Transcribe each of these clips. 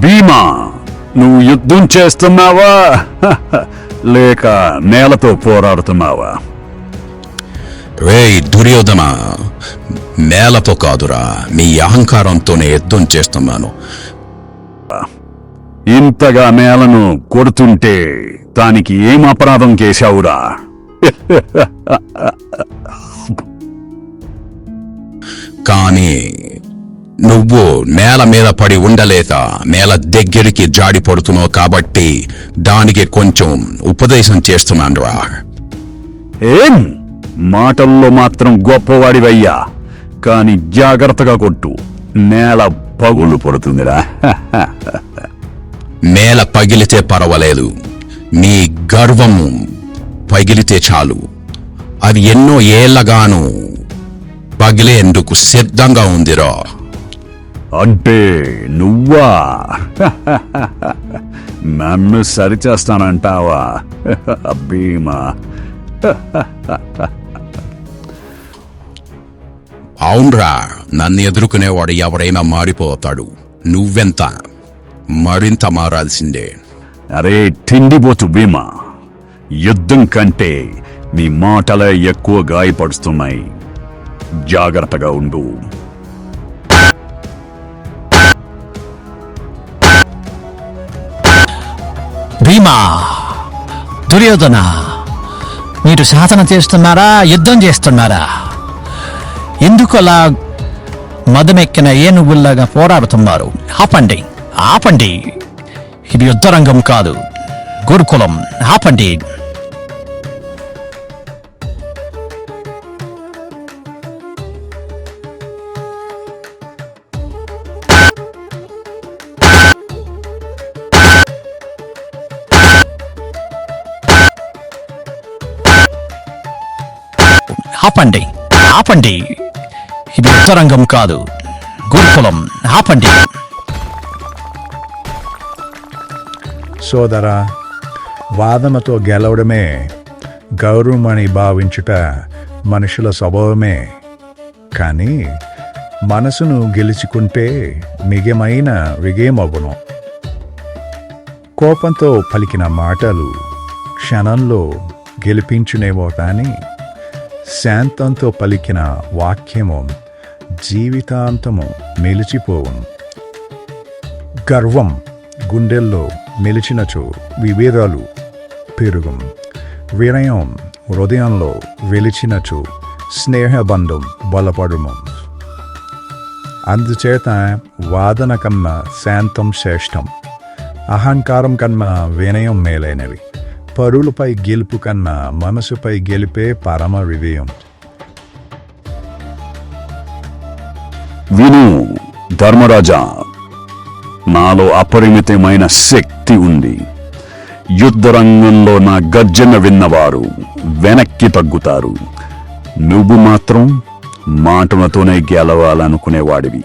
భీమా, నువ్వు యుద్ధం చేస్తున్నావా లేక నేలతో పోరాడుతున్నావా? రేయ్ దుర్యోధన, నేలతో కాదురా, నీ అహంకారంతోనే యుద్ధం చేస్తున్నాను. ఇంతగా నేలను కొడుతుంటే దానికి ఏం అపరాధం చేశావురా? కానీ నువ్వు నేల మీద పడి ఉండలేక నేల దగ్గరికి జాడి పడుతున్నావు కాబట్టి దానికి కొంచెం ఉపదేశం చేస్తున్నాను రా. ఏం మాటల్లో మాత్రం గొప్పవాడివయ్యా, కాని జాగ్రత్తగా కొట్టు, నేల పగులు పడుతుందిరా. నేల పగిలితే పర్వాలేదు, నీ గర్వం పగిలితే చాలు. అది ఎన్నో ఏళ్లగాను పగిలేందుకు సిద్ధంగా ఉందిరా. అంటే నువ్వా నన్ను సరిచేస్తానంటావా భీమా? అవునరా, నన్ను ఎదుర్కొనేవాడు ఎవరైనా మారిపోతాడు. నువ్వెంత మరింత మారాల్సిందే. అరే తిండిపోతు భీమా, యుద్ధం కంటే నీ మాటలే ఎక్కువ గాయపడుతున్నాయి. జాగ్రత్తగా ఉండు. భీమా, దుర్యోధన, మీరు సాధన చేస్తున్నారా, యుద్ధం చేస్తున్నారా? ఎందుకు అలా మదమెక్కిన ఏనుగుల్లాగా పోరాడుతున్నారు? ఆపండి, ఆపండి. ఇది యుద్ధరంగం కాదు, గురుకులం. ఆపండి. ఆపండి, ఆపండి. ఇది యుద్ధరంగం కాదు, గురుకులం. ఆపండి. సోదరా, వాదనతో గెలవడమే గౌరవమని భావించుట మనుషుల స్వభావమే. కానీ మనసును గెలుచుకుంటే నిజమైన విజయమగును. కోపంతో పలికిన మాటలు క్షణంలో గెలిపించునేవో కానీ శాంతంతో పలికిన వాక్యము జీవితాంతము నిలిచిపోవును. గర్వం గుండెల్లో నిలిచినచో విభేదాలు పెరుగుం. వినయం హృదయంలో వెలిచినచో స్నేహబంధం బలపడుము. అందుచేత వాదన కన్నా శాంతం శ్రేష్టం. అహంకారం కన్నా వినయం మేలైనవి. పరులపై గెలుపు కన్నా మనసుపై గెలిపే పరమ విజయం. విను ధర్మరాజా, నాలో అపరిమితమైన శక్తి ఉంది. యుద్ధరంగంలో నా గర్జన విన్నవారు వెనక్కి తగ్గుతారు. నువ్వు మాత్రం మాటలతోనే గెలవాలనుకునేవాడివి.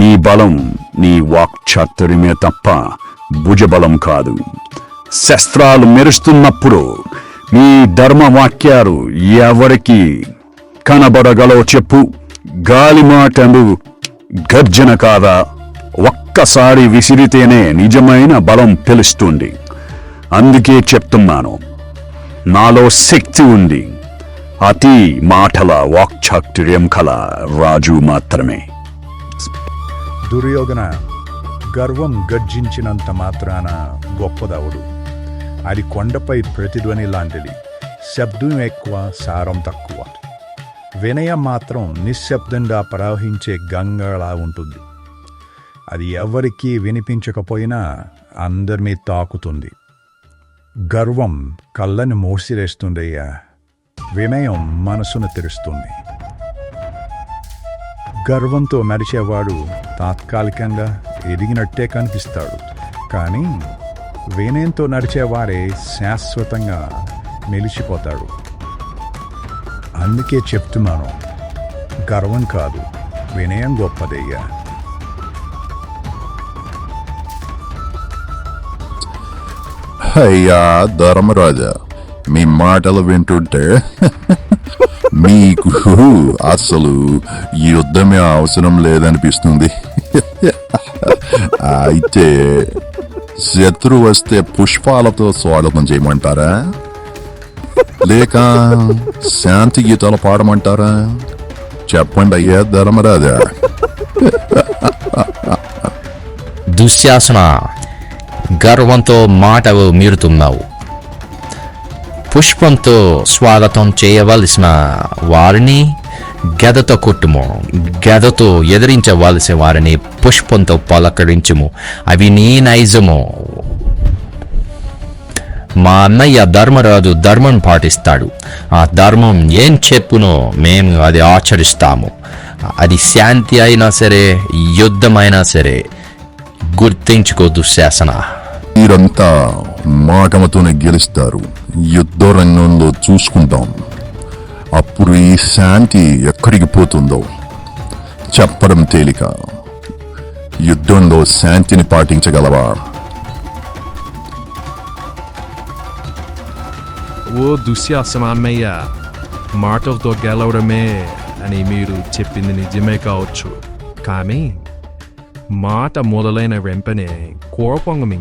నీ బలం నీ వాక్చాతుర్యమే తప్ప భుజబలం కాదు. శస్త్రాలు మెరుస్తున్నప్పుడు నీ ధర్మవాక్యాలు ఎవరికి కనబడగలో చెప్పు? గాలిమాటలు గర్జన కాదా? ఒక్కసారి విసిరితేనే నిజమైన బలం తెలుస్తుంది. అందుకే చెప్తున్నాను, నాలో శక్తి ఉంది. అతి మాటల వాక్చాతుర్యం కల రాజు మాత్రమే. దుర్యోధన, గర్వం గర్జించినంత మాత్రాన గొప్పదవుడు. అది కొండపై ప్రతిధ్వని లాంటిది. శబ్దం ఎక్కువ, సారం తక్కువ. వినయం మాత్రం నిశ్శబ్దంగా ప్రవహించే గంగలా ఉంటుంది. అది ఎవరికీ వినిపించకపోయినా అందరినీ తాకుతుంది. గర్వం కళ్ళని మూసివేస్తుందయ్యా. వినయం మనసును తెరుస్తుంది. గర్వంతో నడిచేవాడు తాత్కాలికంగా ఎదిగినట్టే కనిపిస్తాడు. కానీ వినయంతో నడిచేవాడే శాశ్వతంగా నిలిచిపోతాడు. అందుకే చెప్తున్నాను, గర్వం కాదు, వినయం గొప్పదయ్యా. అయ్యా ధర్మరాజా, మీ మాటలు వింటుంటే మీకు అసలు యుద్ధమే అవసరం లేదనిపిస్తుంది. అయితే శత్రు వస్తే పుష్పాలతో స్వాగతం చేయమంటారా లేక శాంతి గీతాలు పాడమంటారా చెప్పండి అయ్యా ధర్మరాజా. దుశ్శాసన, గర్వంతో మాటలు మీరుతున్నావు. పుష్పంతో స్వాగతం చేయవలసిన వారిని గదతో కొట్టుము, గదతో ఎదిరించవలసిన వారిని పుష్పంతో పలకరించుము. అవి నీ నైజము. మా అన్నయ్య ధర్మరాజు ధర్మం పాటిస్తాడు. ఆ ధర్మం ఏం చెప్పునో మేము అది ఆచరిస్తాము. అది శాంతి అయినా సరే, యుద్ధమైనా సరే. గుర్తించుకో దుశ్శాసన. మీరంతా మాటలతోనే గెలుస్తారు. యుద్ధ రంగంలో చూసుకుంటాం. అప్పుడు ఈ శాంతి ఎక్కడికి పోతుందో చెప్పడం తేలిక. యుద్ధంలో శాంతిని పాటించగలవా? ఓ దుశ్శాసన అన్నయ్య, మాటలతో గెలవడమే అని మీరు చెప్పింది నిజమే కావచ్చు, కానీ మాట మొదలైన వెంటనే కోపంగా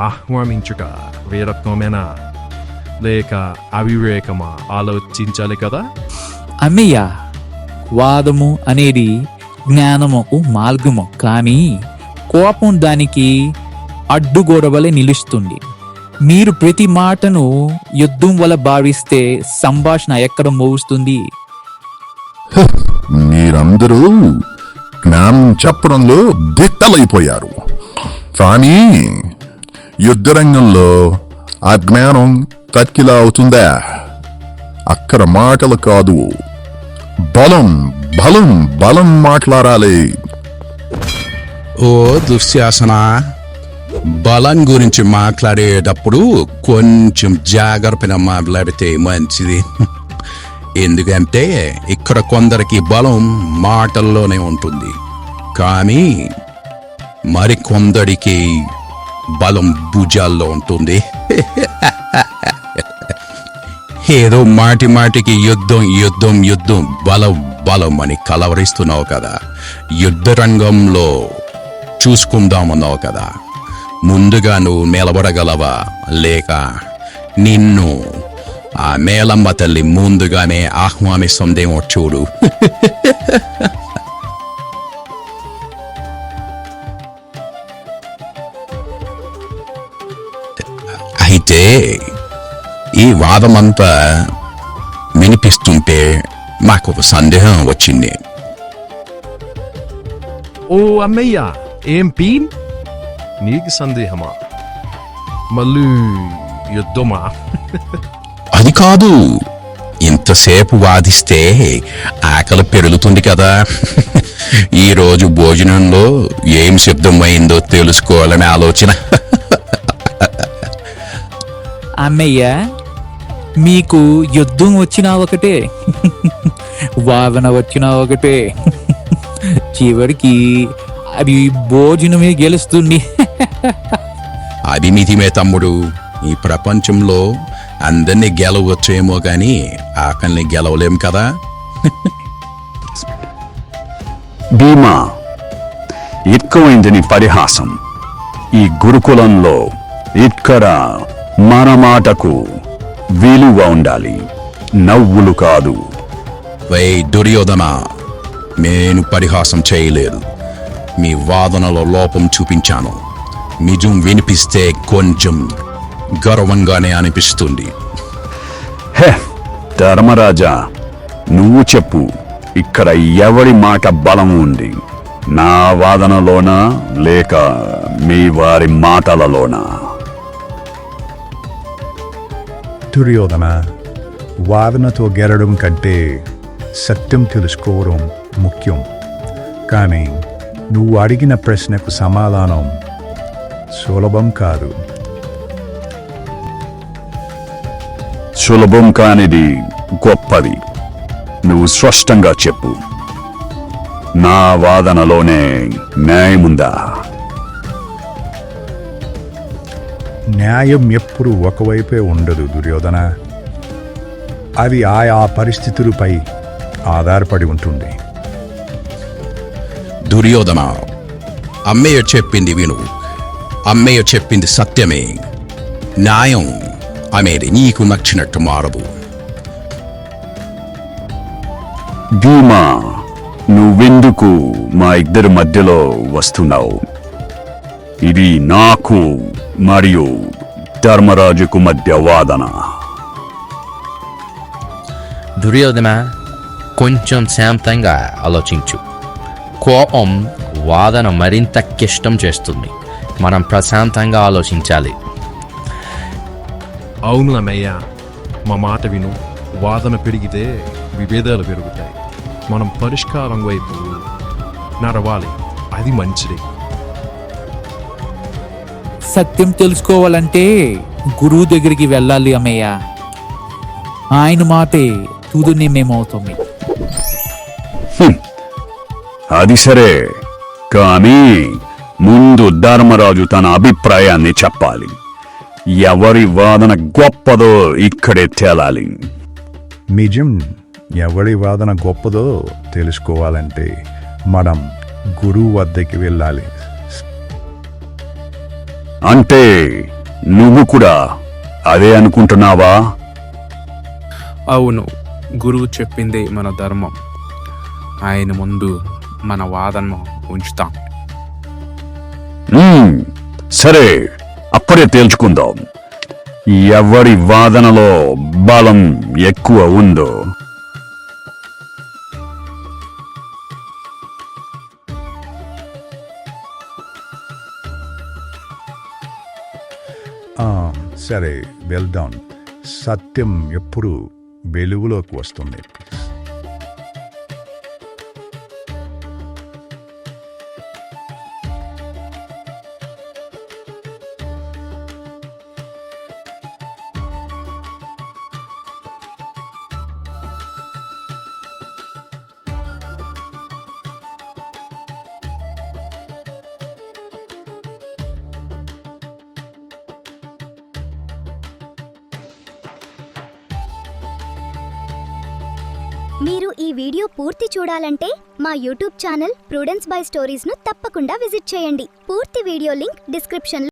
ఆహ్వానించుట వీరత్వమేనా లేక అవివేకమా ఆలోచించాలి కదా. అన్నయ్య, వాదము అనేది జ్ఞానముకు మార్గము, కానీ కోపం దానికి అడ్డుగోడవలే నిలుస్తుంది. మీరు ప్రతి మాటను యుద్ధం వల్ల భావిస్తే సంభాషణ ఎక్కడ మోగుస్తుంది? మీరందరూ జ్ఞానం చెప్పడంలో దిట్టలైపోయారు, కానీ యుద్ధరంగంలో ఆ జ్ఞానం తక్కిలా అవుతుందా? అక్కడ మాటలు కాదు, బలం బలం బలం మాట్లాడాలి. ఓ దుశ్శాసన, బలం గురించి మాట్లాడేటప్పుడు కొంచెం జాగ్రత్తగా మాట్లాడితే మంచిది. ఎందుకంటే ఇక్కడ కొందరికి బలం మాటల్లోనే ఉంటుంది, కానీ మరికొందరికి బలం భుజాల్లో ఉంటుంది. ఏదో మాటి మాటికి యుద్ధం యుద్ధం యుద్ధం బలం బలం అని కలవరిస్తున్నావు కదా. యుద్ధ రంగంలో చూసుకుందామన్నావు కదా. ముందుగా నువ్వు నిలబడగలవా లేక నిన్ను ఆ మేలమ్మ తల్లి ముందుగానే ఆహ్వానిస్తుందేమో చూడు. అయితే ఈ వాదమంతా వినిపిస్తుంటే మాకు ఒక సందేహం వచ్చింది. ఓ అన్నయ్య, ఏం పీన్? నీకు సందేహమా? మళ్ళీ యుద్ధమా? అది కాదు, ఇంతసేపు వాదిస్తే ఆకలి పెరుగుతుంది కదా. ఈరోజు భోజనంలో ఏం శబ్దమైందో తెలుసుకోవాలనే ఆలోచన. అన్నయ్య, మీకు యుద్ధం వచ్చినా ఒకటే, వాదన వచ్చినా ఒకటే, చివరికి అది భోజనమే గెలుస్తుంది. అది నిజమే తమ్ముడు. ఈ ప్రపంచంలో అందరినీ గెలవచ్చేమో గాని ఆకలిని గెలవలేం కదా. భీమా, ఎక్కువైందని పరిహాసం. ఈ గురుకులంలో ఇక్కడ మన మాటకు విలువ ఉండాలి, నవ్వులు కాదు. వై దుర్యోధన, నేను పరిహాసం చేయలేదు. మీ వాదనలో లోపం చూపించాను. నిజం వినిపిస్తే కొంచెం గర్వంగానే అనిపిస్తుంది. హే ధర్మరాజా, నువ్వు చెప్పు, ఇక్కడ ఎవరి మాట బలం ఉంది? నా వాదనలోనా లేక మీ వారి మాటలలోనా? దుర్యోధన, వాదనతో గెలడం కంటే సత్యం తెలుసుకోవడం ముఖ్యం. కానీ నువ్వు అడిగిన ప్రశ్నకు సమాధానం సులభం కాదు. సులభం కానిది గొప్పది. నువ్వు స్పష్టంగా చెప్పు. నా వాదనలోనే న్యాయముందా? న్యాయం ఎప్పుడు ఒకవైపే ఉండదు దుర్యోధన. అది ఆయా పరిస్థితులపై ఆధారపడి ఉంటుంది. దుర్యోధన, అమ్మయ్య చెప్పింది విను. అమ్మయ్య చెప్పింది సత్యమే. న్యాయం అనేది నీకు నచ్చినట్టు మారదు. భీమా, నువ్వెందుకు మా ఇద్దరి మధ్యలో వస్తున్నావు? ఇది నాకు మరియు ధర్మరాజుకు మధ్య వాదన. దుర్యోధన, కొంచెం శాంతంగా ఆలోచించు. కోపం వాదన మరింత క్లిష్టం చేస్తుంది. మనం ప్రశాంతంగా ఆలోచించాలి. అవును అమ్మయ్య, మా మాట విను. వాదన పెరిగితే విభేదాలు పెరుగుతాయి. మనం పరిష్కారం వైపు నడవాలి. అది మంచిది. సత్యం తెలుసుకోవాలంటే గురువు దగ్గరికి వెళ్ళాలి అమ్మయ్య. ఆయన మాటే తుది నిర్ణయమవుతుంది. అది సరే, కానీ ముందు ధర్మరాజు తన అభిప్రాయాన్ని చెప్పాలి. ఎవరి వాదన గొప్పదో ఇక్కడే తేలాలి. నిజం, ఎవరి వాదన గొప్పదో తెలుసుకోవాలంటే మనం గురువు వద్దకి వెళ్ళాలి. అంటే నువ్వు కూడా అదే అనుకుంటున్నావా? అవును, గురువు చెప్పిందే మన ధర్మం. ఆయన ముందు మన వాదనను ఉంచుతాం. సరే, అప్పుడే తేల్చుకుందాం ఎవరి వాదనలో బలం ఎక్కువ ఉందో. సరే, వెళ్దాం. సత్యం ఎప్పుడు వెలుగులోకి వస్తుంది. మీరు ఈ వీడియో పూర్తి చూడాలంటే మా YouTube channel Prudence by stories ను తప్పకుండా విజిట్ చేయండి. పూర్తి వీడియో లింక్ డిస్క్రిప్షన్